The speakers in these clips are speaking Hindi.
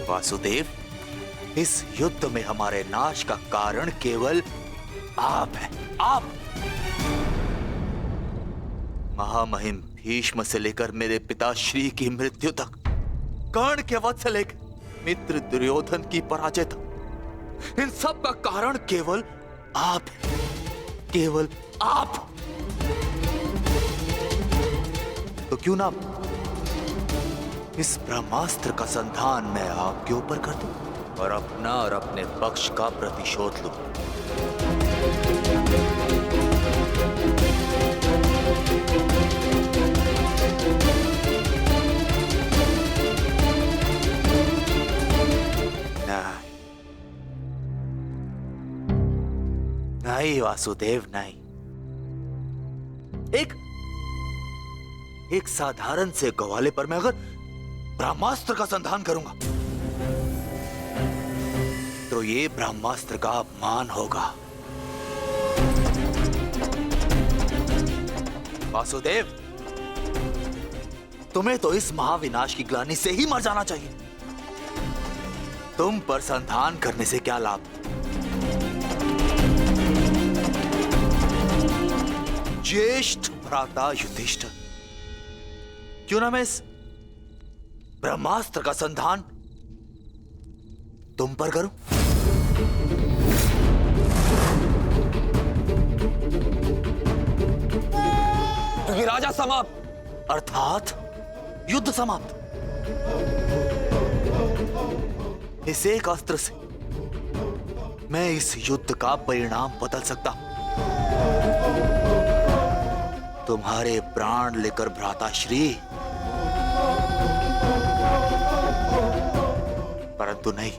वासुदेव, इस युद्ध में हमारे नाश का कारण केवल आप हैं, आप। महामहिम भीष्म से लेकर मेरे पिताश्री की मृत्यु तक, कर्ण के वध से लेकर मित्र दुर्योधन की पराजय तक, इन सब का कारण केवल आप हैं, केवल आप। तो क्यों ना इस ब्रह्मास्त्र का संधान मैं आपके ऊपर कर दूं और अपना और अपने पक्ष का प्रतिशोध लूं। नहीं वासुदेव, नहीं। एक साधारण से ग्वाले पर मैं अगर ब्रह्मास्त्र का संधान करूंगा तो ये ब्रह्मास्त्र का अपमान होगा। वासुदेव, तुम्हें तो इस महाविनाश की ग्लानि से ही मर जाना चाहिए। तुम पर संधान करने से क्या लाभ? ज्येष्ठ भ्राता युधिष्ठिर, क्यों ना मैं इस ब्रह्मास्त्र का संधान तुम पर करूं? क्योंकि राजा समाप्त, अर्थात युद्ध समाप्त। इस एक अस्त्र से मैं इस युद्ध का परिणाम बदल सकता हूं। तुम्हारे प्राण लेकर भ्राताश्री, परंतु नहीं,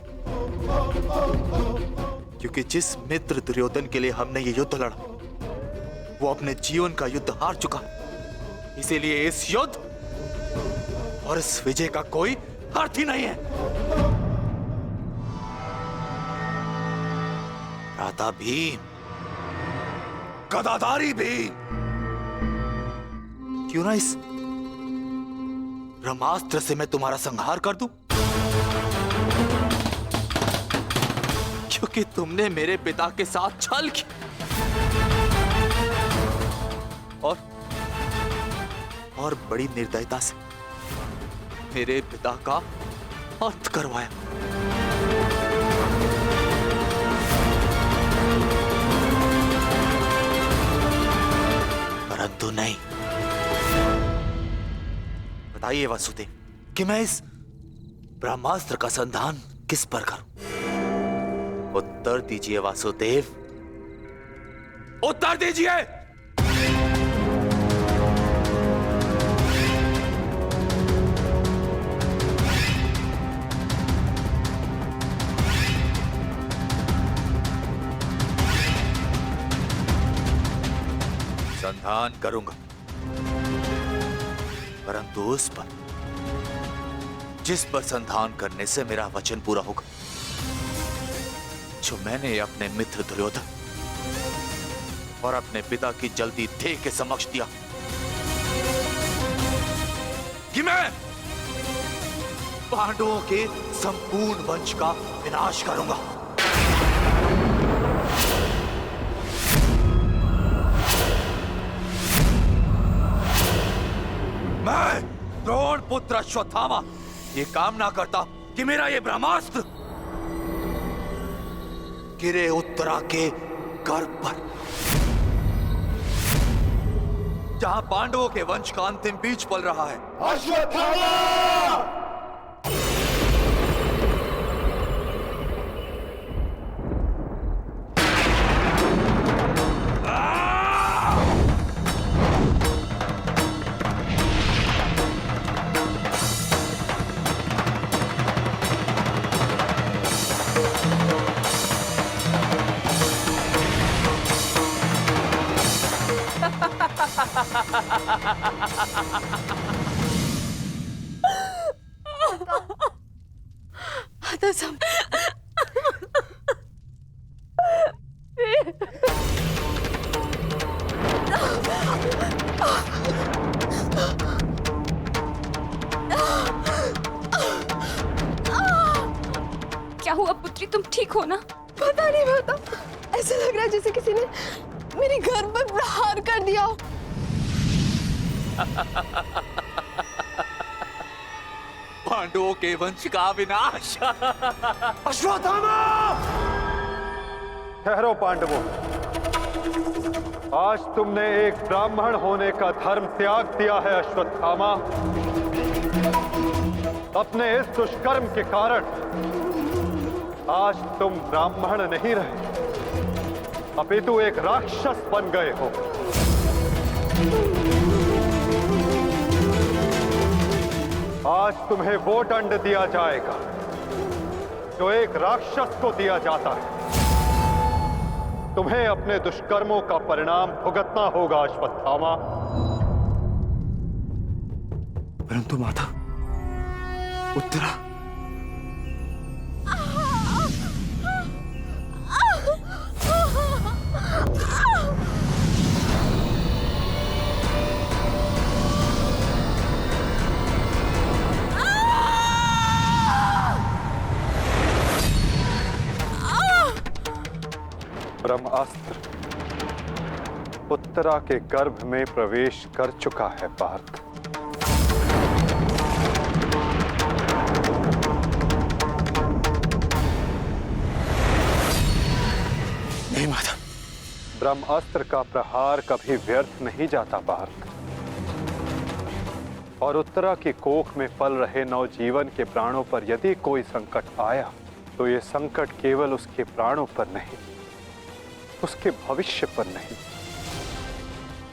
क्योंकि जिस मित्र दुर्योधन के लिए हमने ये युद्ध लड़ा वो अपने जीवन का युद्ध हार चुका है। इसीलिए इस युद्ध और इस विजय का कोई अर्थ ही नहीं है। भ्राता भीम, गदाधारी भीम, क्यों ना इस ब्रह्मास्त्र से मैं तुम्हारा संहार कर दूं? क्योंकि तुमने मेरे पिता के साथ छल किया और बड़ी निर्दयता से मेरे पिता का अंत करवाया। परंतु नहीं। बताइए वासुदेव कि मैं इस ब्रह्मास्त्र का संधान किस पर करूं? उत्तर दीजिए वासुदेव, उत्तर दीजिए। संधान करूंगा, परंतु उस पर जिस पर संधान करने से मेरा वचन पूरा होगा, जो मैंने अपने मित्र दुर्योधन और अपने पिता की जल्दी देह के समक्ष दिया कि मैं पांडवों के संपूर्ण वंश का विनाश करूंगा। मैं द्रोण पुत्र अश्वत्थामा ये कामना करता कि मेरा ये ब्रह्मास्त्र गिरे उत्तरा के गर्भ पर, जहां पांडवों के वंश का अंतिम बीज पल रहा है। अश्वत्थामा! आता सम क्या हुआ पुत्री, तुम ठीक हो ना? पता नहीं माता, ऐसा लग रहा है जैसे किसी ने मेरे घर पर प्रहार कर दिया हो। पांडवों के वंश का विनाश। अश्वत्थामा! ठहरो पांडवों, आज तुमने एक ब्राह्मण होने का धर्म त्याग दिया है अश्वत्थामा। अपने इस दुष्कर्म के कारण आज तुम ब्राह्मण नहीं रहे, अपितु एक राक्षस बन गए हो। आज तुम्हें वो दंड दिया जाएगा जो एक राक्षस को दिया जाता है। तुम्हें अपने दुष्कर्मों का परिणाम भुगतना होगा अश्वत्थामा। परंतु माता, उत्तरा ब्रह्मास्त्र उत्तरा के गर्भ में प्रवेश कर चुका है पार्थ। नहीं माता, ब्रह्मास्त्र का प्रहार कभी व्यर्थ नहीं जाता पार्थ। और उत्तरा की कोख में पल रहे नवजीवन के प्राणों पर यदि कोई संकट आया तो ये संकट केवल उसके प्राणों पर नहीं, उसके भविष्य पर नहीं,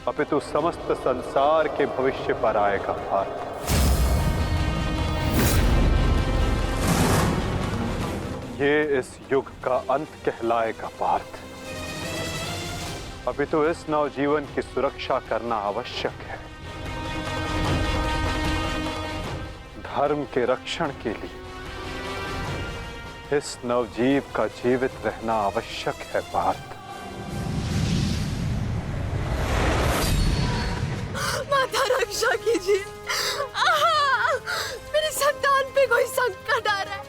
अपितु समस्त संसार के भविष्य पर आएगा पार्थ। ये इस युग का अंत कहलाएगा पार्थ। अपितु इस नवजीवन की सुरक्षा करना आवश्यक है। धर्म के रक्षण के लिए इस नवजीव का जीवित रहना आवश्यक है पार्थ। माता रक्षा कीजिए, मेरे संतान पे कोई संकट आ रहा है।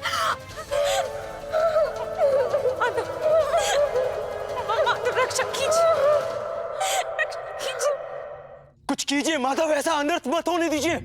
माता रक्षा कीजिए, रक्षा कीजिए। कुछ कीजिए माता, वैसा अनर्थ मत होने दीजिए।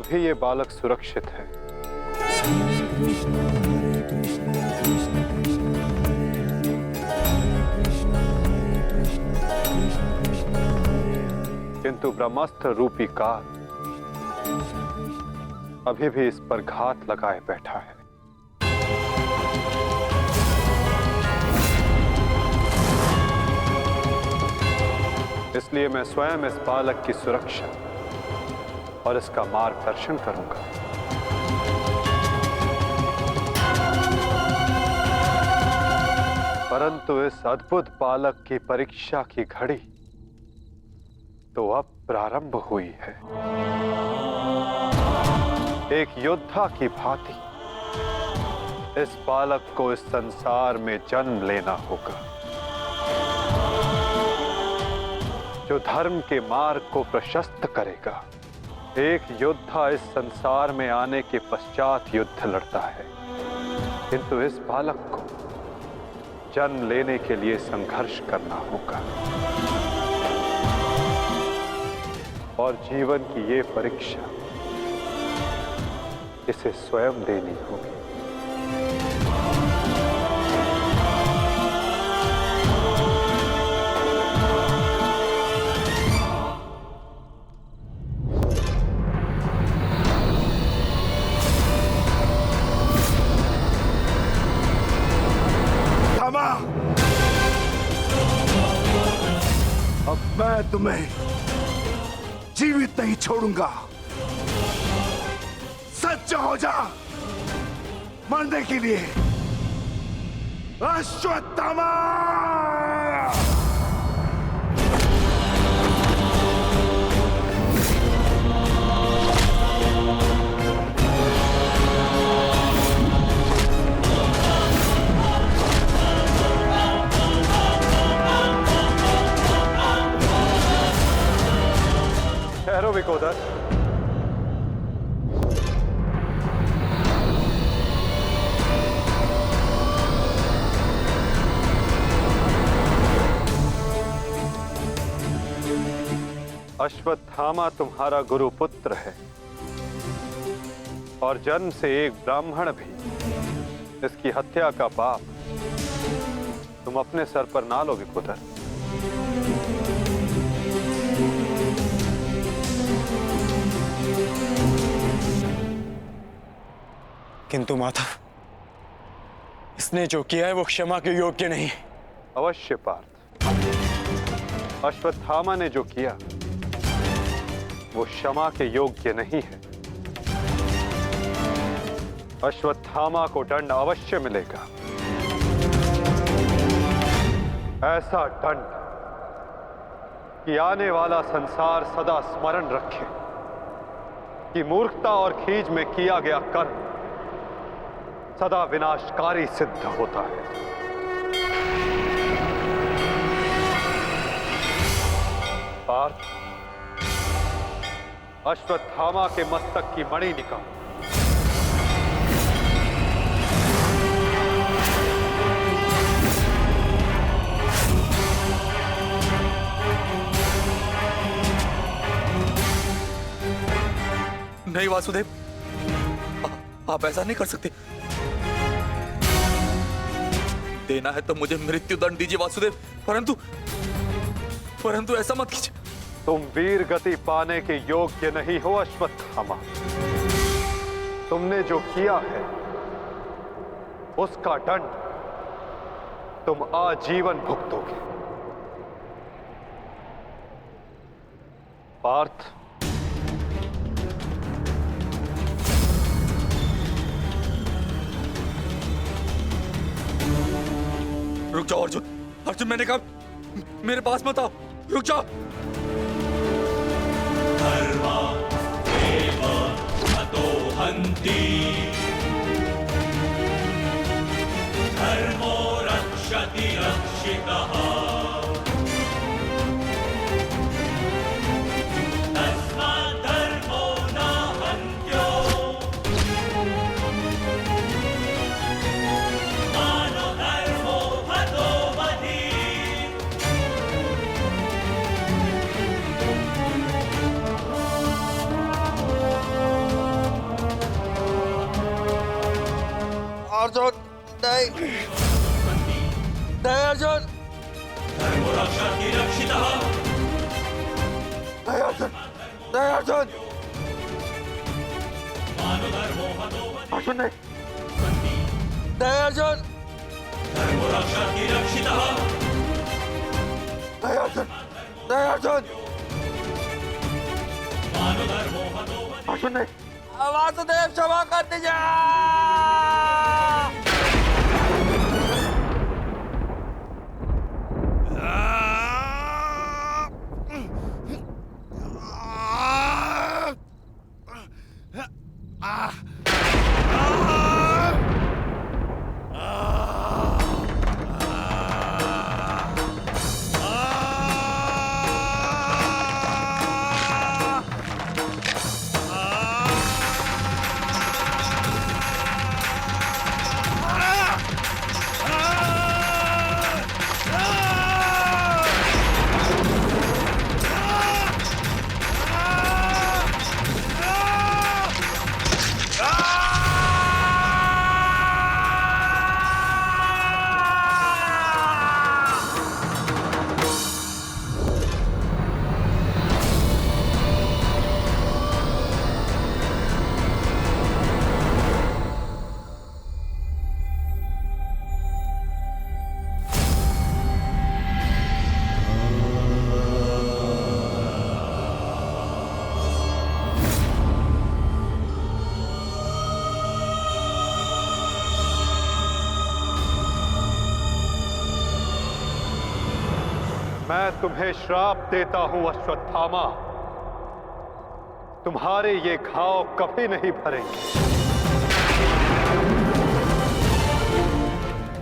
अभी ये बालक सुरक्षित है। किंतु ब्रह्मास्त्र रूपी काल अभी भी इस पर घात लगाए बैठा है। इसलिए मैं स्वयं इस बालक की सुरक्षा और इसका मार्गदर्शन करूंगा। परंतु इस अद्भुत बालक की परीक्षा की घड़ी तो अब प्रारंभ हुई है। एक योद्धा की भांति इस बालक को इस संसार में जन्म लेना होगा, जो धर्म के मार्ग को प्रशस्त करेगा। एक योद्धा इस संसार में आने के पश्चात युद्ध लड़ता है, किंतु इस बालक को जन्म लेने के लिए संघर्ष करना होगा और जीवन की ये परीक्षा इसे स्वयं देनी होगी। अब मैं तुम्हें जीवित नहीं छोड़ूंगा। सच्चा हो जा मरने के लिए। अश्वत्थामा! ठहरो विकोदर। अश्वत्थामा तुम्हारा गुरु पुत्र है और जन्म से एक ब्राह्मण भी। इसकी हत्या का पाप तुम अपने सर पर ना लो विकोदर। किंतु माधव, इसने जो किया है वो क्षमा के योग्य नहीं। अवश्य पार्थ, अश्वत्थामा ने जो किया वो क्षमा के योग्य नहीं है। अश्वत्थामा को दंड अवश्य मिलेगा, ऐसा दंड कि आने वाला संसार सदा स्मरण रखे कि मूर्खता और खीज में किया गया कर्म सदा विनाशकारी सिद्ध होता है। पार्थ, अश्वत्थामा के मस्तक की मणि निकाल। नहीं वासुदेव, आप ऐसा नहीं कर सकते। देना है तो मुझे मृत्यु दंड दीजिए वासुदेव, परंतु ऐसा मत कीजिए। तुम वीर गति पाने के योग्य नहीं हो अश्वत्थामा। तुमने जो किया है उसका दंड तुम आजीवन भुगतोगे। पार्थ, रुक जाओ अर्जुन। अर्जुन, मैंने कहा मेरे पास मत आओ, रुक जाओ। धर्मा एव हतो हन्ति, धर्मो रक्षति रक्षितः। तस्मात् धर्मो न हन्त्यो, मानो धर्मो हतो वधि। नहीं अर्जुन, धर्मो रक्षति रक्षितः नहीं अर्जुन, नहीं अर्जुन, मानो धर्मो हतो अर्जुन नहीं, नहीं अर्जुन, धर्मो रक्षति रक्षितः नहीं अर्जुन, नहीं अर्जुन, मानो धर्मो हतो अर्जुन नहीं, वासुदेव क्षमा कर दीजिए। मैं तुम्हें श्राप देता हूं अश्वत्थामा, तुम्हारे ये घाव कभी नहीं भरेंगे।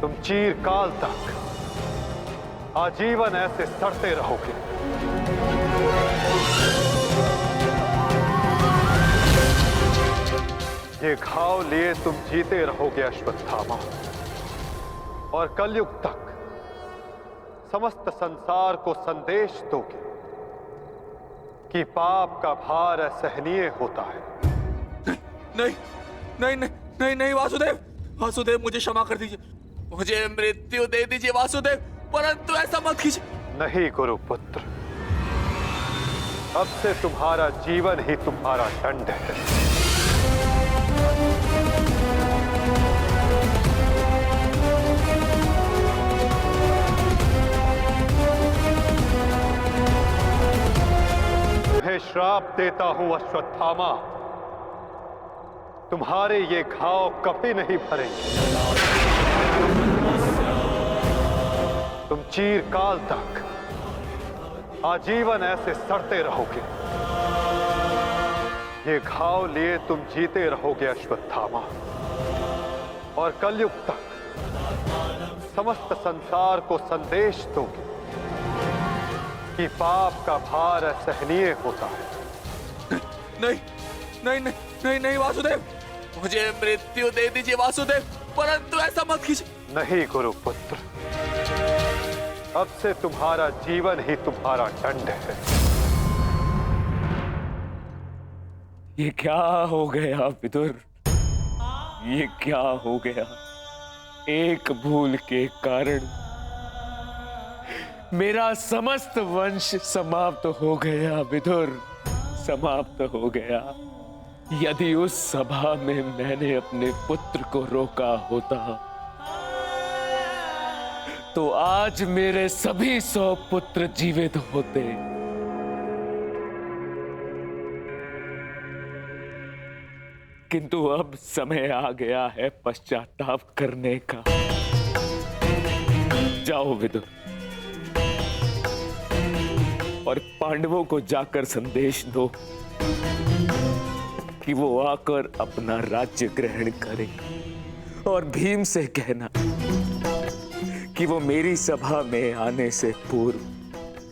तुम चिरकाल तक आजीवन ऐसे सड़ते रहोगे। ये घाव लिए तुम जीते रहोगे अश्वत्थामा, और कलयुग तक समस्त संसार को संदेश दोगे कि पाप का भार असहनीय होता है। नहीं नहीं नहीं नहीं नहीं वासुदेव, वासुदेव मुझे क्षमा कर दीजिए, मुझे मृत्यु दे दीजिए वासुदेव, परंतु ऐसा मत कीजिए। नहीं गुरुपुत्र, अब से तुम्हारा जीवन ही तुम्हारा दंड है। तुम्हें श्राप देता हूं अश्वत्थामा, तुम्हारे ये घाव कभी नहीं भरेंगे। तुम चिरकाल तक आजीवन ऐसे सड़ते रहोगे। ये घाव लिए तुम जीते रहोगे अश्वत्थामा, और कलयुग तक समस्त संसार को संदेश दोगे कि पाप का भार असहनीय होता है। नहीं नहीं नहीं नहीं नहीं वासुदेव, मुझे मृत्यु दे दीजिए वासुदेव, परंतु ऐसा मत कीजिए। नहीं गुरुपुत्र, अब से तुम्हारा जीवन ही तुम्हारा दंड है। ये क्या हो गया विदुर, ये क्या हो गया? एक भूल के कारण मेरा समस्त वंश समाप्त हो गया विदुर, समाप्त हो गया। यदि उस सभा में मैंने अपने पुत्र को रोका होता तो आज मेरे सभी 100 पुत्र जीवित होते। किंतु अब समय आ गया है पश्चाताप करने का। जाओ विदुर, और पांडवों को जाकर संदेश दो कि वो आकर अपना राज्य ग्रहण करें, और भीम से कहना कि वो मेरी सभा में आने से पूर्व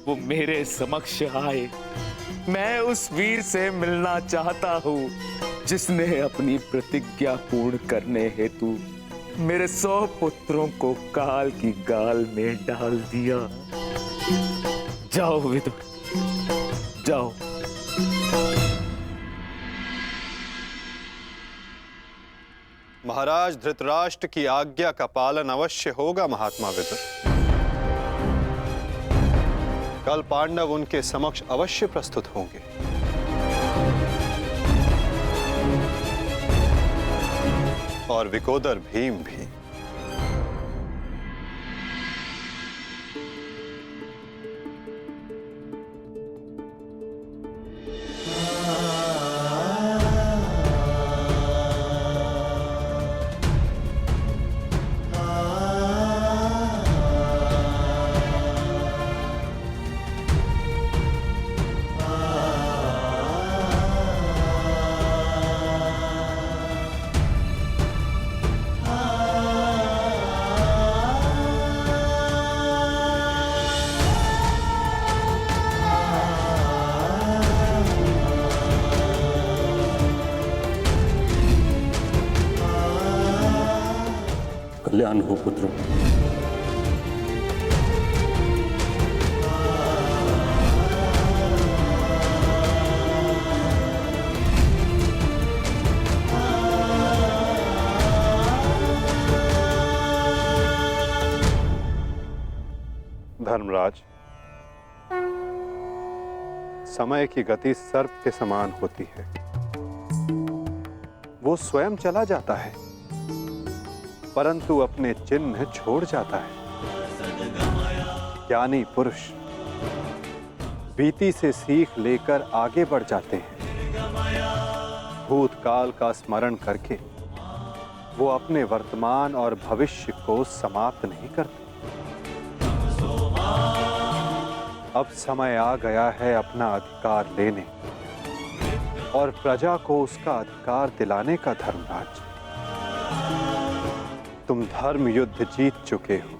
वो मेरे समक्ष आए। मैं उस वीर से मिलना चाहता हूं जिसने अपनी प्रतिज्ञा पूर्ण करने हेतु मेरे 100 पुत्रों को काल की गाल में डाल दिया। जाओ विदुर, जाओ। महाराज धृतराष्ट्र की आज्ञा का पालन अवश्य होगा महात्मा विदुर। कल पांडव उनके समक्ष अवश्य प्रस्तुत होंगे। और विकोदर भीम भी। कल्याण हो पुत्र। धर्मराज, समय की गति सर्प के समान होती है। वो स्वयं चला जाता है परंतु अपने चिन्ह छोड़ जाता है। ज्ञानी पुरुष बीती से सीख लेकर आगे बढ़ जाते हैं। भूतकाल का स्मरण करके वो अपने वर्तमान और भविष्य को समाप्त नहीं करते। अब समय आ गया है अपना अधिकार लेने और प्रजा को उसका अधिकार दिलाने का। धर्मराज, तुम धर्म युद्ध जीत चुके हो,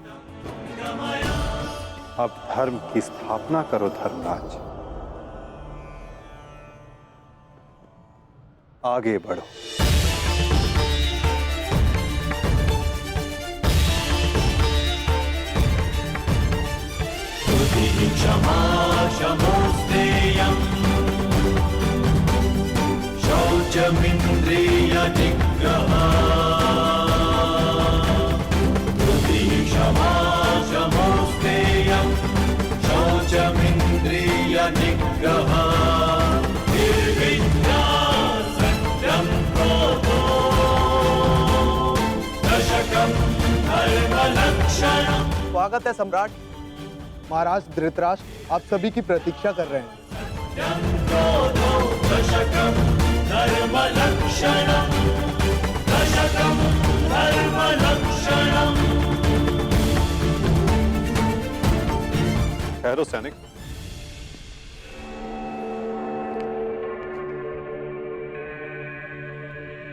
अब धर्म की स्थापना करो। धर्मराज, आगे बढ़ो। क्षमा शमोस्तेयम् शौचमिन्द्रिय निग्रहा क्षमा शमोस्तेयम् शौचमिन्द्रिय निग्रहा निर्विद्या सत्यं क्रोधो दशकं धर्मलक्षणम्। स्वागत है सम्राट। महाराज धृतराष्ट्र आप सभी की प्रतीक्षा कर रहे हैं। दशकं धर्मलक्षणम् दशकं धर्मलक्षणम्। ठहरो सैनिक।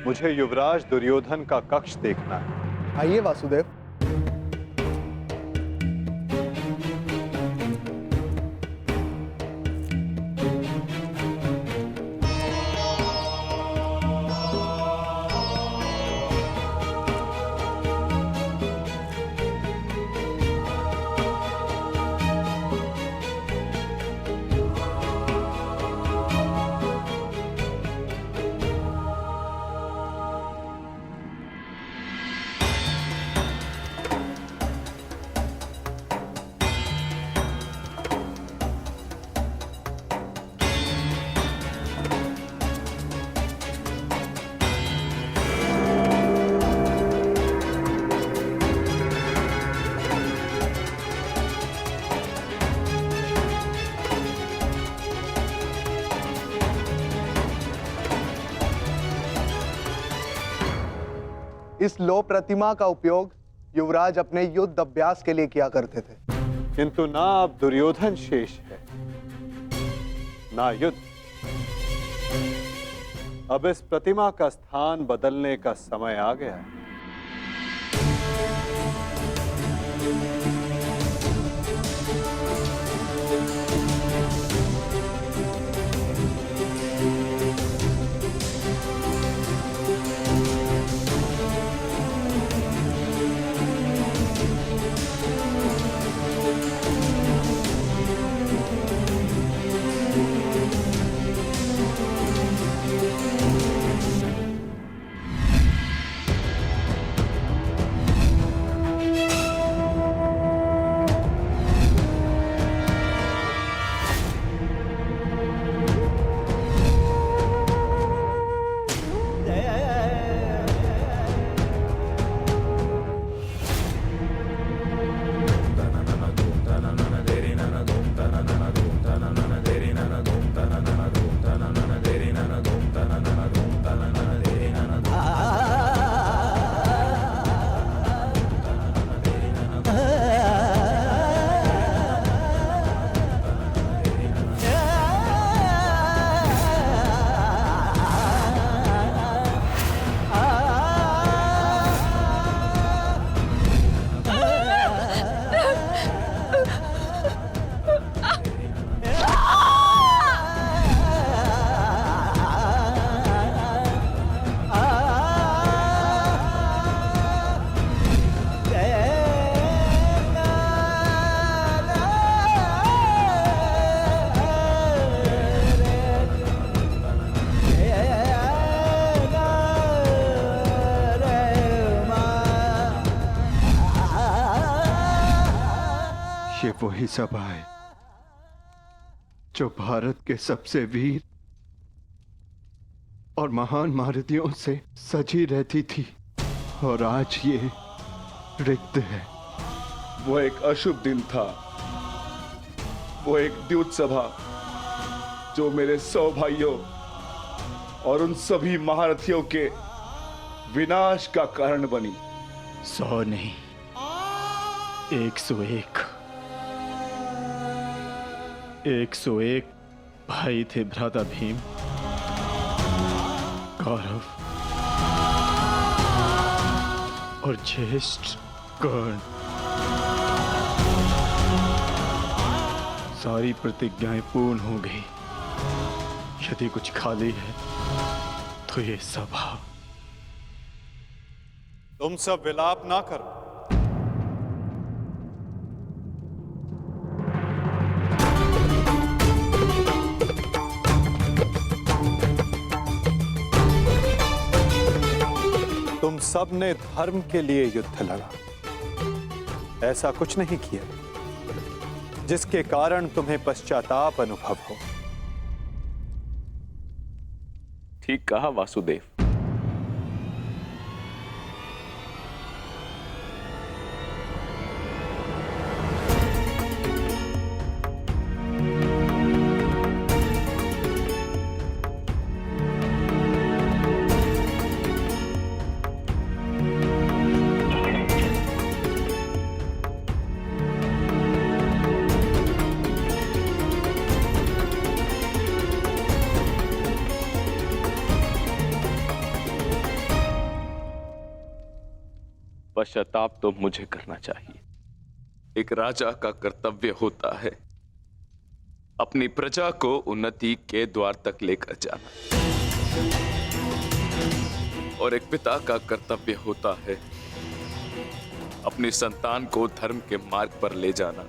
मुझे युवराज दुर्योधन का कक्ष देखना है। आइए वासुदेव। इस लो प्रतिमा का उपयोग युवराज अपने युद्ध अभ्यास के लिए किया करते थे। किंतु ना अब दुर्योधन शेष है, ना युद्ध। अब इस प्रतिमा का स्थान बदलने का समय आ गया है। ये वही सभा है जो भारत के सबसे वीर और महान महारथियों से सजी रहती थी, और आज ये रिक्त है। वो एक अशुभ दिन था, वो एक द्यूत सभा जो मेरे 100 भाइयों और उन सभी महारथियों के विनाश का कारण बनी। 100 नहीं, 101 101 भाई थे भ्राता भीम, कौरव और ज्येष्ठ कर्ण। सारी प्रतिज्ञाएं पूर्ण हो गई। यदि कुछ खाली है तो ये सभा। तुम सब विलाप ना करो। तुम सब ने धर्म के लिए युद्ध लड़ा, ऐसा कुछ नहीं किया जिसके कारण तुम्हें पश्चाताप अनुभव हो। ठीक कहा वासुदेव। पश्चाताप तो मुझे करना चाहिए। एक राजा का कर्तव्य होता है अपनी प्रजा को उन्नति के द्वार तक लेकर जाना, और एक पिता का कर्तव्य होता है अपनी संतान को धर्म के मार्ग पर ले जाना।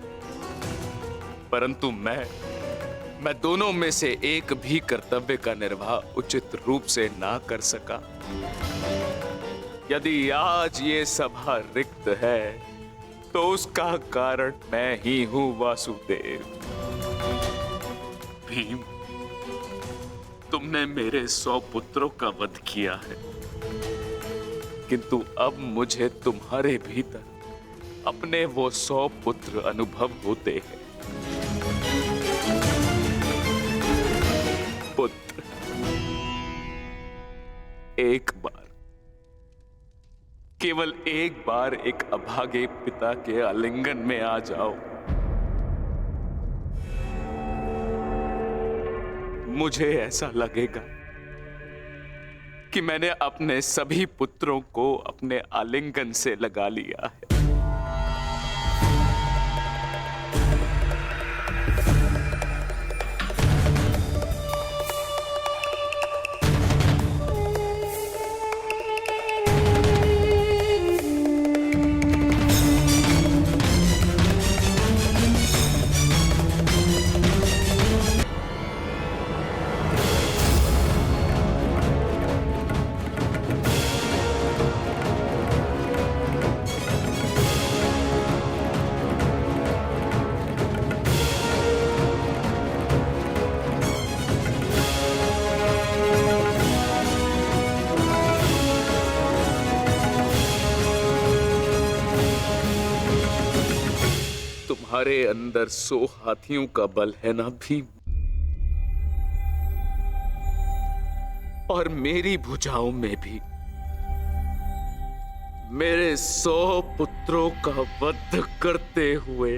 परंतु मैं दोनों में से एक भी कर्तव्य का निर्वाह उचित रूप से ना कर सका। यदि आज ये सभा रिक्त है तो उसका कारण मैं ही हूं वासुदेव। भीम, तुमने मेरे 100 पुत्रों का वध किया है, किंतु अब मुझे तुम्हारे भीतर अपने वो 100 पुत्र अनुभव होते हैं। पुत्र, एक बार, केवल एक बार एक अभागे पिता के आलिंगन में आ जाओ। मुझे ऐसा लगेगा कि मैंने अपने सभी पुत्रों को अपने आलिंगन से लगा लिया है। तुम्हारे अंदर 100 हाथियों का बल है ना भीम, और मेरी भुजाओं में भी मेरे 100 पुत्रों का वध करते हुए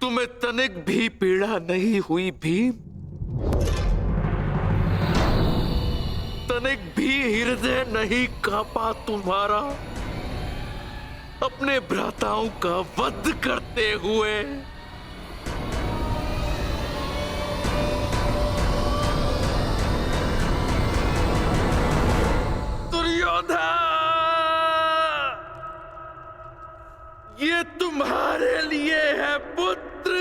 तुम्हें तनिक भी पीड़ा नहीं हुई भीम? तनिक भी हृदय नहीं कांपा तुम्हारा अपने भ्राताओं का वध करते हुए? दुर्योधन, ये तुम्हारे लिए है पुत्र।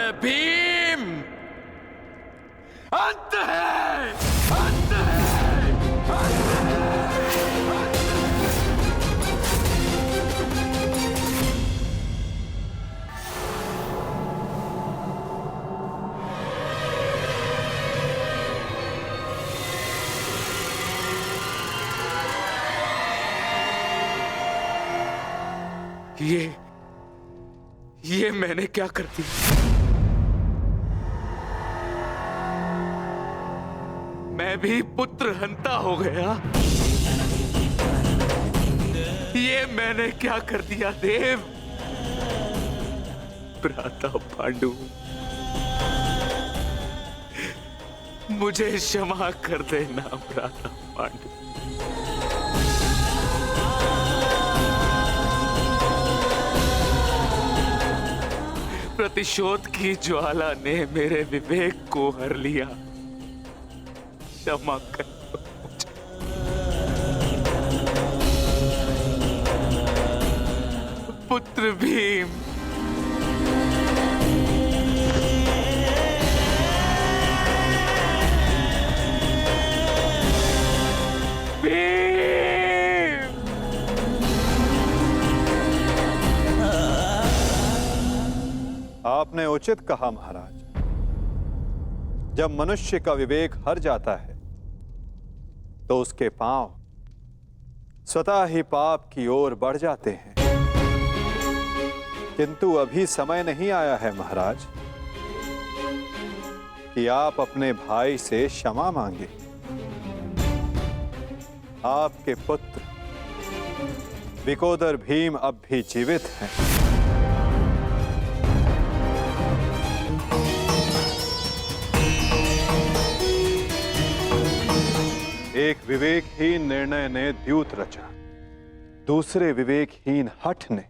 है भीम, अंत है, अंत है, अंत है। ये मैंने क्या कर दिया? मैं भी पुत्र हंता हो गया। ये मैंने क्या कर दिया देव? भ्राता पांडु, मुझे क्षमा कर देना भ्राता पांडु। प्रतिशोध की ज्वाला ने मेरे विवेक को हर लिया। क्षमा कर मुझे। पुत्र भीम, आपने उचित कहा महाराज। जब मनुष्य का विवेक हर जाता है तो उसके पांव स्वतः ही पाप की ओर बढ़ जाते हैं। किंतु अभी समय नहीं आया है महाराज कि आप अपने भाई से क्षमा मांगे। आपके पुत्र विकोदर भीम अब भी जीवित हैं। एक विवेकहीन निर्णय ने द्यूत रचा, दूसरे विवेकहीन हठ ने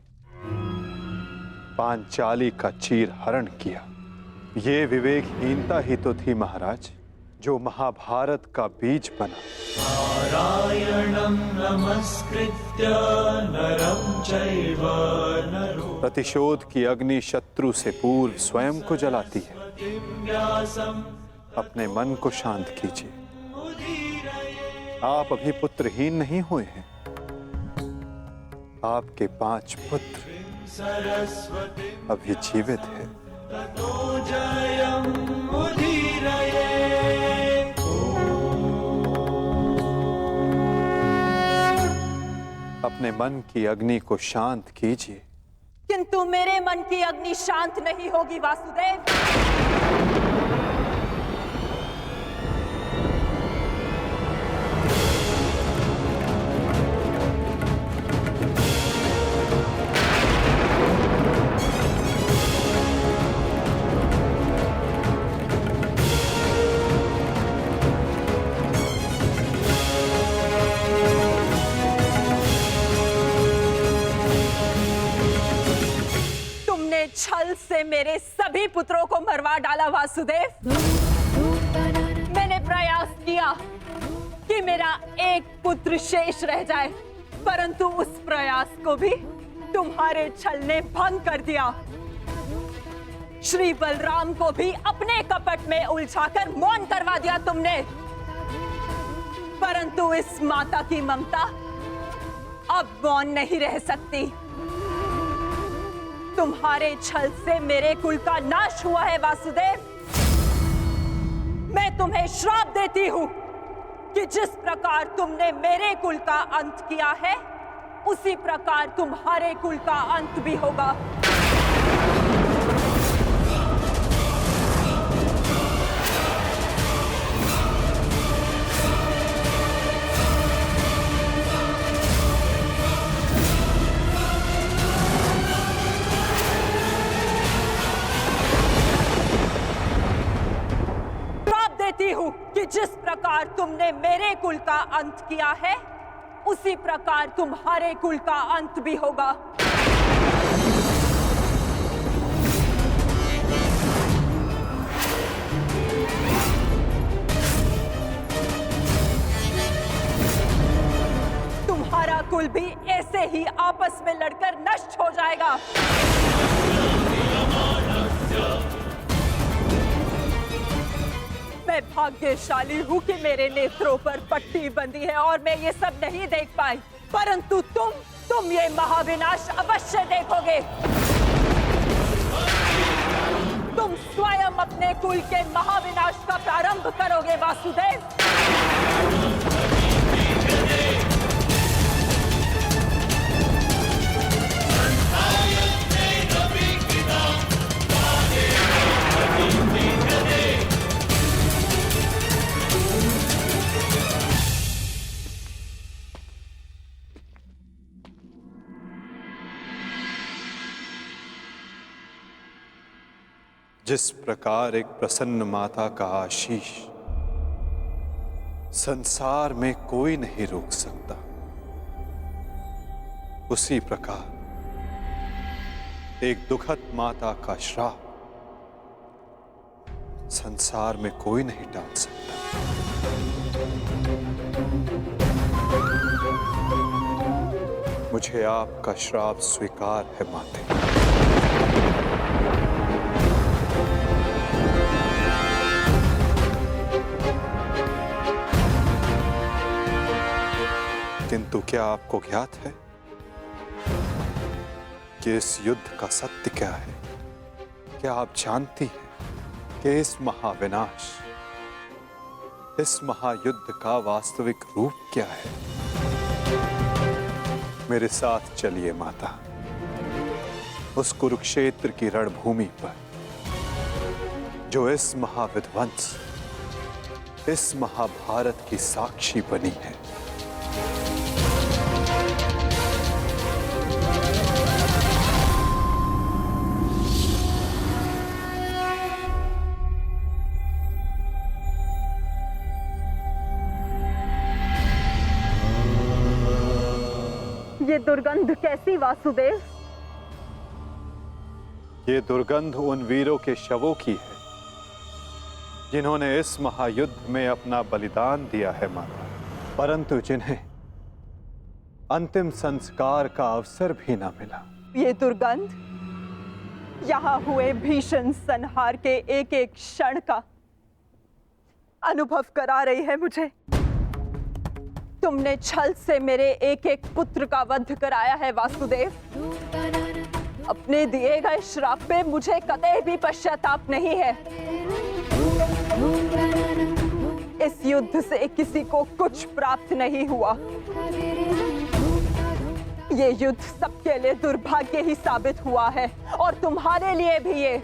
पांचाली का चीर हरण किया। ये विवेकहीनता ही तो थी महाराज जो महाभारत का बीज बना। नारायणं नमस्कृत्य नरं चैव नरो। प्रतिशोध की अग्नि शत्रु से पूर्व स्वयं को जलाती है। अपने मन को शांत कीजिए। आप अभी पुत्रहीन नहीं हुए हैं। आपके 5 पुत्र अभी जीवित हैं। अपने मन की अग्नि को शांत कीजिए। किंतु मेरे मन की अग्नि शांत नहीं होगी वासुदेव। छल से मेरे सभी पुत्रों को मरवा डाला वासुदेव। मैंने प्रयास किया कि मेरा एक पुत्र शेष रह जाए, परंतु उस प्रयास को भी तुम्हारे छल ने भंग कर दिया। श्री बलराम को भी अपने कपट में उलझाकर मौन करवा दिया तुमने, परंतु इस माता की ममता अब मौन नहीं रह सकती। तुम्हारे छल से मेरे कुल का नाश हुआ है वासुदेव। मैं तुम्हें श्राप देती हूं कि जिस प्रकार तुमने मेरे कुल का अंत किया है, उसी प्रकार तुम्हारे कुल का अंत भी होगा। हूं कि जिस प्रकार तुमने मेरे कुल का अंत किया है, उसी प्रकार तुम्हारे कुल का अंत भी होगा। तुम्हारा कुल भी ऐसे ही आपस में लड़कर नष्ट हो जाएगा। मैं भाग्यशाली हूँ कि मेरे नेत्रों पर पट्टी बंधी है और मैं ये सब नहीं देख पाई, परंतु तुम ये महाविनाश अवश्य देखोगे। तुम स्वयं अपने कुल के महाविनाश का प्रारंभ करोगे वासुदेव। जिस प्रकार एक प्रसन्न माता का आशीष संसार में कोई नहीं रोक सकता, उसी प्रकार एक दुखद माता का श्राप संसार में कोई नहीं टाल सकता। मुझे आपका श्राप स्वीकार है माते। किंतु क्या आपको ज्ञात है कि इस युद्ध का सत्य क्या है? क्या आप जानती हैं कि इस महाविनाश, इस महायुद्ध का वास्तविक रूप क्या है? मेरे साथ चलिए माता, उस कुरुक्षेत्र की रणभूमि पर जो इस महाविध्वंस, इस महाभारत की साक्षी बनी है। ये दुर्गंध कैसी वासुदेव? ये दुर्गंध उन वीरों के शवों की है जिन्होंने इस महायुद्ध में अपना बलिदान दिया है माता, परंतु जिन्हें अंतिम संस्कार का अवसर भी ना मिला। ये दुर्गंध यहाँ हुए भीषण संहार के एक एक क्षण का अनुभव करा रही है मुझे। तुमने छल से मेरे एक एक पुत्र का वध कराया है वासुदेव। अपने दिए गए श्राप पे मुझे कतई भी पश्चाताप नहीं है। इस युद्ध से किसी को कुछ प्राप्त नहीं हुआ। ये युद्ध सबके लिए दुर्भाग्य ही साबित हुआ है और तुम्हारे लिए भी ये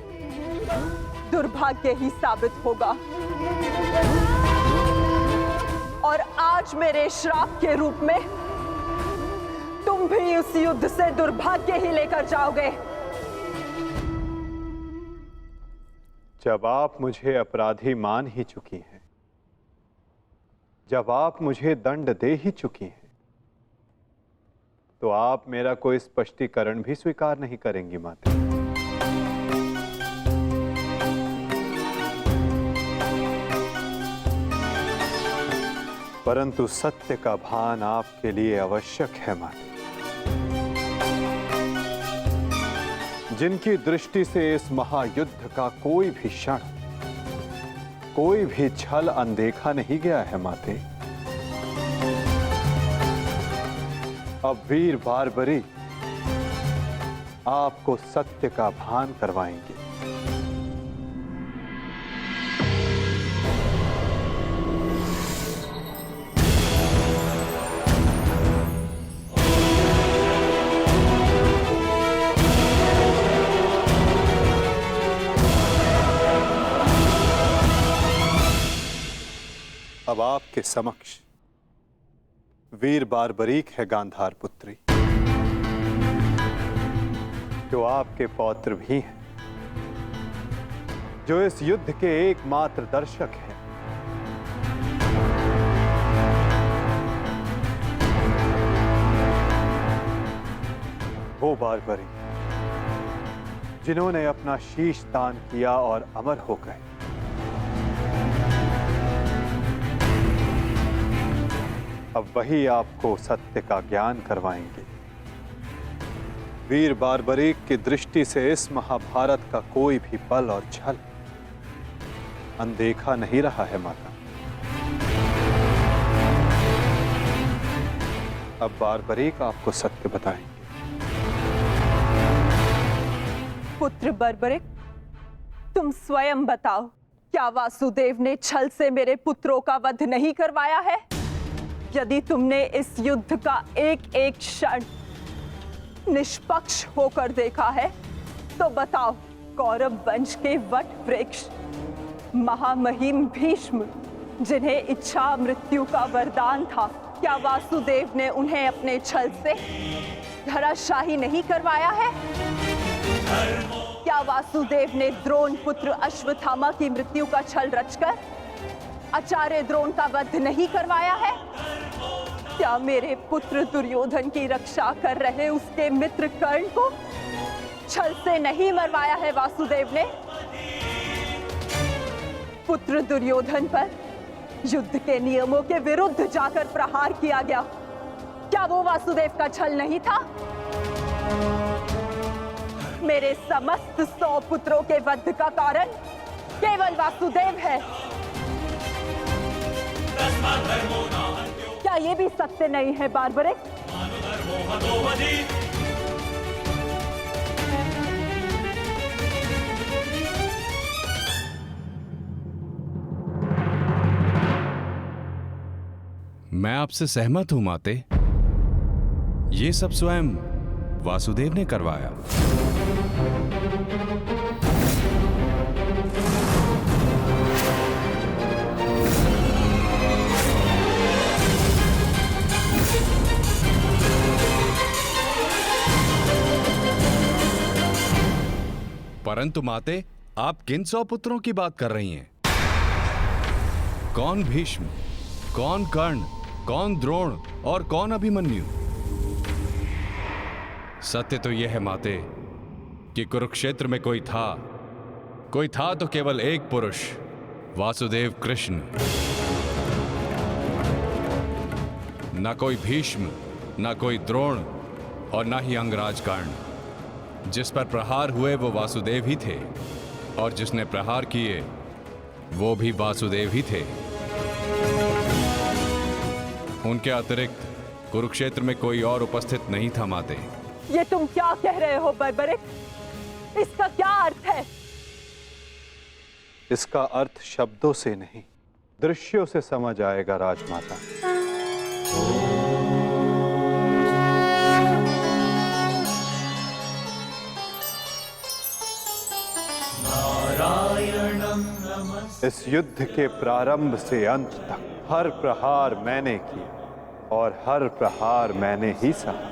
दुर्भाग्य ही साबित होगा। और आज मेरे श्राप के रूप में तुम भी उस युद्ध से दुर्भाग्य ही लेकर जाओगे। जब आप मुझे अपराधी मान ही चुकी हैं, जब आप मुझे दंड दे ही चुकी हैं, तो आप मेरा कोई स्पष्टीकरण भी स्वीकार नहीं करेंगी माता। परंतु सत्य का भान आपके लिए आवश्यक है माता। जिनकी दृष्टि से इस महायुद्ध का कोई भी क्षण, कोई भी छल अनदेखा नहीं गया है माते। अब वीर बारबरी आपको सत्य का भान करवाएंगे। अब आपके समक्ष वीर बारबरीक है गांधार पुत्री, जो आपके पौत्र भी हैं, जो इस युद्ध के एकमात्र दर्शक हैं। वो बारबरी जिन्होंने अपना शीश दान किया और अमर हो गए। अब वही आपको सत्य का ज्ञान करवाएंगे। वीर बारबरीक की दृष्टि से इस महाभारत का कोई भी बल और छल अनदेखा नहीं रहा है माता। अब बारबरीक आपको सत्य बताएंगे। पुत्र बर्बरिक, तुम स्वयं बताओ, क्या वासुदेव ने छल से मेरे पुत्रों का वध नहीं करवाया है? यदि तुमने इस युद्ध का एक एक क्षण निष्पक्ष होकर देखा है तो बताओ, कौरव वंश के वट वृक्ष महामहिम भीष्म, जिन्हें इच्छा मृत्यु का वरदान था, क्या वासुदेव ने उन्हें अपने छल से धराशाही नहीं करवाया है? क्या वासुदेव ने द्रोण पुत्र अश्वत्थामा की मृत्यु का छल रचकर आचार्य द्रोण का वध नहीं करवाया है? क्या मेरे पुत्र दुर्योधन की रक्षा कर रहे उसके मित्र कर्ण को छल से नहीं मरवाया है वासुदेव ने? पुत्र दुर्योधन पर युद्ध के नियमों के विरुद्ध जाकर प्रहार किया गया, क्या वो वासुदेव का छल नहीं था? मेरे समस्त 100 पुत्रों के वध का कारण केवल वासुदेव है। क्या ये भी सत्य नहीं है बारबरिक? मैं आपसे सहमत हूं माते। ये सब स्वयं वासुदेव ने करवाया। परंतु माते, आप किन 100 पुत्रों की बात कर रही हैं? कौन भीष्म, कौन कर्ण, कौन द्रोण और कौन अभिमन्यु? सत्य तो यह है माते कि कुरुक्षेत्र में कोई था तो केवल एक पुरुष, वासुदेव कृष्ण। न कोई भीष्म, न कोई द्रोण और न ही अंगराज कर्ण। जिस पर प्रहार हुए वो वासुदेव ही थे, और जिसने प्रहार किए वो भी वासुदेव ही थे। उनके अतिरिक्त कुरुक्षेत्र में कोई और उपस्थित नहीं था माते। ये तुम क्या कह रहे हो बर्बरिक? इसका क्या अर्थ है? इसका अर्थ शब्दों से नहीं, दृश्यों से समझ आएगा राजमाता। इस युद्ध के प्रारंभ से अंत तक हर प्रहार मैंने किया और हर प्रहार मैंने ही सहा।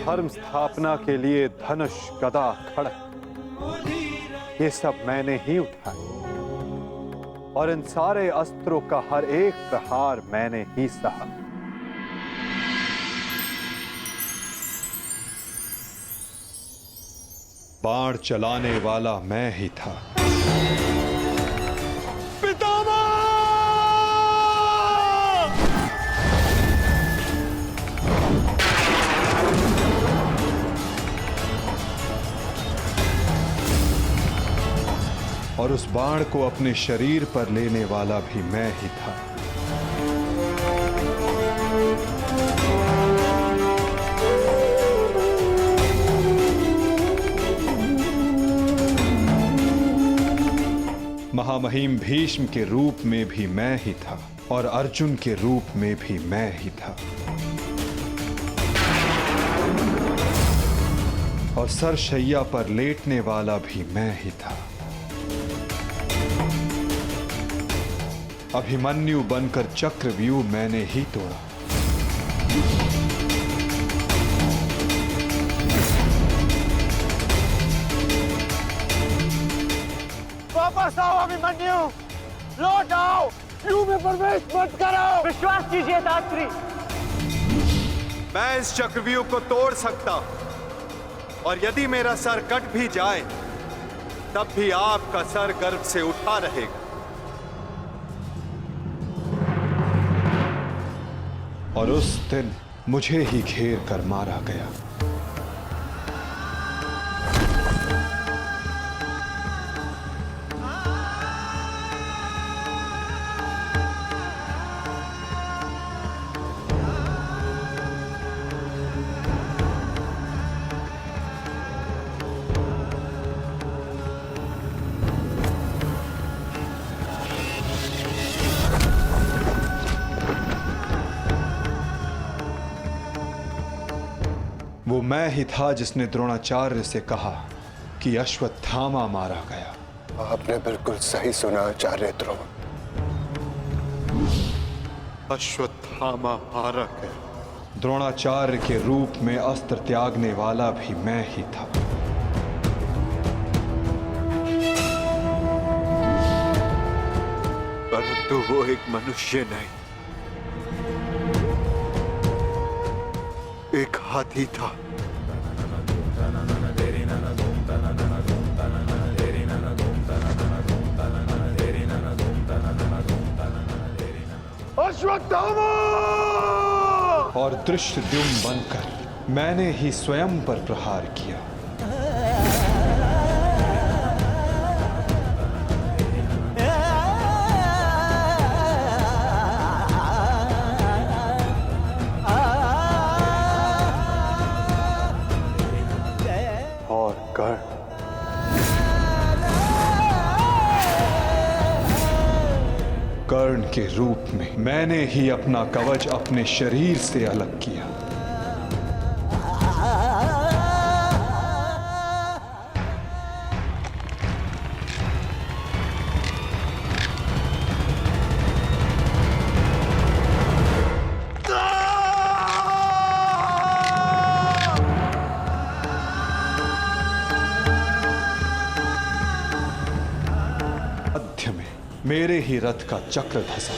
धर्म स्थापना के लिए धनुष, गदा, खड्ग, ये सब मैंने ही उठाए और इन सारे अस्त्रों का हर एक प्रहार मैंने ही सहा। बाण चलाने वाला मैं ही था। और उस बाण को अपने शरीर पर लेने वाला भी मैं ही था। महामहिम भीष्म के रूप में भी मैं ही था और अर्जुन के रूप में भी मैं ही था। और सरशैया पर लेटने वाला भी मैं ही था। अभिमन्यु बनकर चक्रव्यूह मैंने ही तोड़ा। वापस आओ अभिमन्यु, लौट आओ, व्यूह में प्रवेश मत करो। विश्वास कीजिए दात्री, मैं इस चक्रव्यूह को तोड़ सकता और यदि मेरा सर कट भी जाए तब भी आपका सर गर्व से उठा रहेगा। और उस दिन मुझे ही घेर कर मारा गया। वो मैं ही था जिसने द्रोणाचार्य से कहा कि अश्वत्थामा मारा गया। आपने बिल्कुल सही सुना आचार्य द्रोण। अश्वत्थामा मारा गया। द्रोणाचार्य के रूप में अस्त्र त्यागने वाला भी मैं ही था। परंतु वो एक मनुष्य नहीं, एक हाथी था। अश्वत्थामा! और धृष्टद्युम्न बनकर मैंने ही स्वयं पर प्रहार किया। और कर्ण के रूप में मैंने ही अपना कवच अपने शरीर से अलग किया। मेरे ही रथ का चक्र धंसा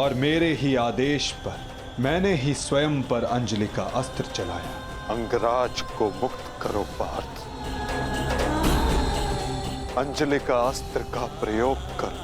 और मेरे ही आदेश पर मैंने ही स्वयं पर अंजलि का अस्त्र चलाया। अंगराज को मुक्त करो पार्थ, अंजलि का अस्त्र का प्रयोग करो।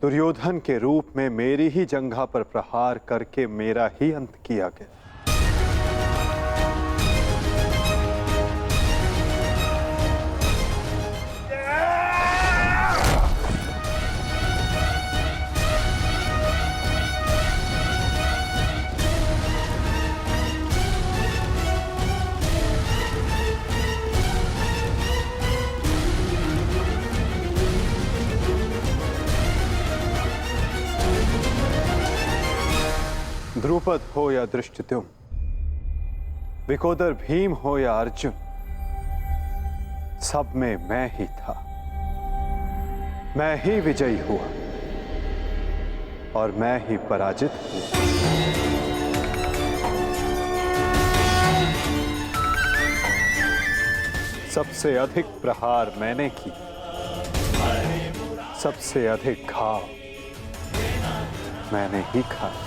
दुर्योधन के रूप में मेरी ही जंघा पर प्रहार करके मेरा ही अंत किया गया। द्रुपद हो या धृष्टद्युम्न, विकोदर भीम हो या अर्जुन, सब में मैं ही था। मैं ही विजयी हुआ और मैं ही पराजित हुआ। सबसे अधिक प्रहार मैंने की, सबसे अधिक घाव मैंने ही खाया।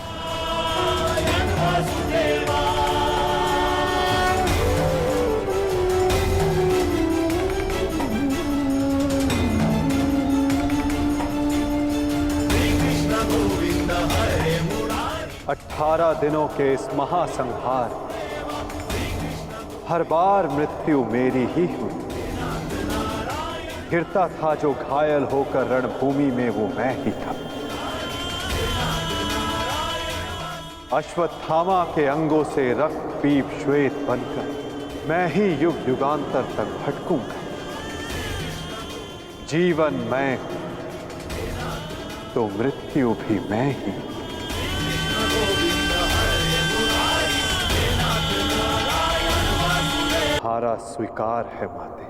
18 दिनों के इस महासंहार हर बार मृत्यु मेरी ही हुई। गिरता था जो घायल होकर रणभूमि में वो मैं ही था। अश्वत्थामा के अंगों से रक्त पीप श्वेत बनकर मैं ही युग युगांतर तक भटकूंगा। जीवन मैं तो मृत्यु भी मैं ही। हारा स्वीकार है माते।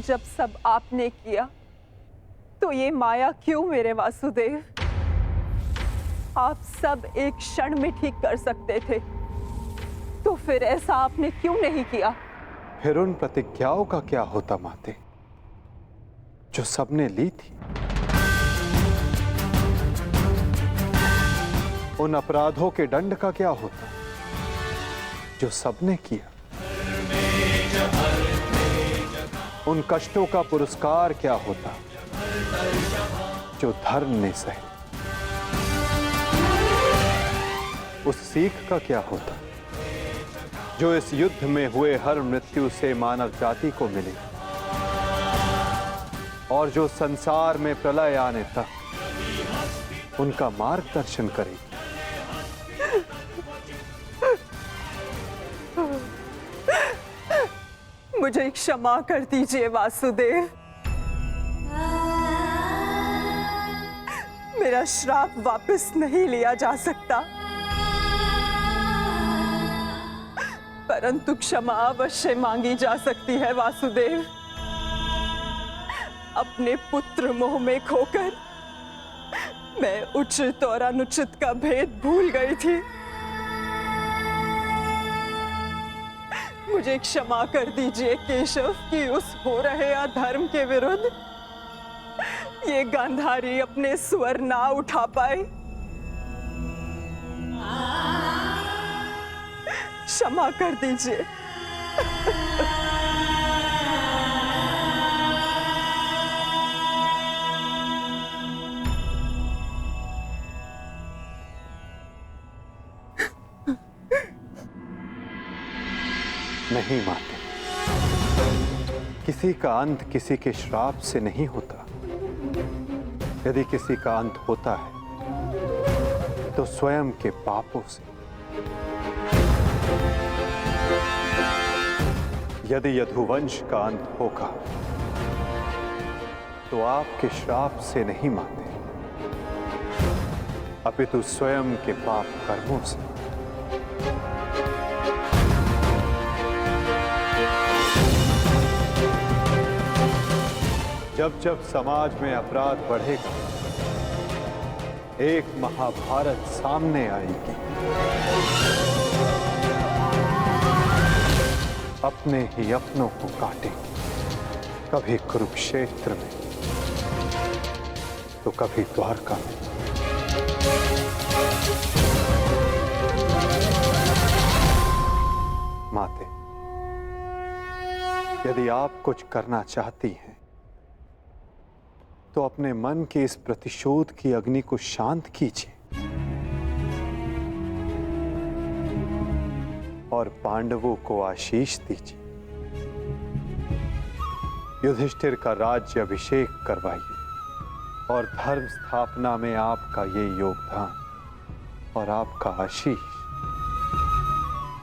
जब सब आपने किया तो ये माया क्यों मेरे वासुदेव? आप सब एक क्षण में ठीक कर सकते थे, तो फिर ऐसा आपने क्यों नहीं किया? फिर उन प्रतिज्ञाओं का क्या होता माते, जो सबने ली थी? उन अपराधों के दंड का क्या होता, जो सबने किया? उन कष्टों का पुरस्कार क्या होता, जो धर्म ने सहे? उस सीख का क्या होता, जो इस युद्ध में हुए हर मृत्यु से मानव जाति को मिले, और जो संसार में प्रलय आने तक उनका मार्गदर्शन करेगी? मुझे क्षमा कर दीजिए वासुदेव। मेरा श्राप वापस नहीं लिया जा सकता, परंतु क्षमा अवश्य मांगी जा सकती है वासुदेव। अपने पुत्र मोह में खोकर मैं उचित और अनुचित का भेद भूल गई थी। मुझे क्षमा कर दीजिए केशव कि उस हो रहे अधर्म के विरुद्ध ये गांधारी अपने स्वर ना उठा पाए। क्षमा कर दीजिए। नहीं माते, किसी का अंत किसी के श्राप से नहीं होता। यदि किसी का अंत होता है तो स्वयं के पापों से। यदि यदुवंश का अंत होगा तो आपके श्राप से नहीं माते, अपितु स्वयं के पाप कर्मों से। जब जब समाज में अपराध बढ़ेगा, एक महाभारत सामने आएगी। अपने ही अपनों को काटेंगे, कभी कुरुक्षेत्र में तो कभी द्वारका में। माते, यदि आप कुछ करना चाहती हैं तो अपने मन के इस प्रतिशोध की अग्नि को शांत कीजिए और पांडवों को आशीष दीजिए। युधिष्ठिर का राज्य अभिषेक करवाइए और धर्म स्थापना में आपका ये योगदान और आपका आशीष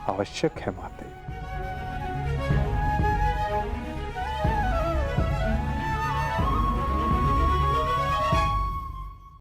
आवश्यक है माते।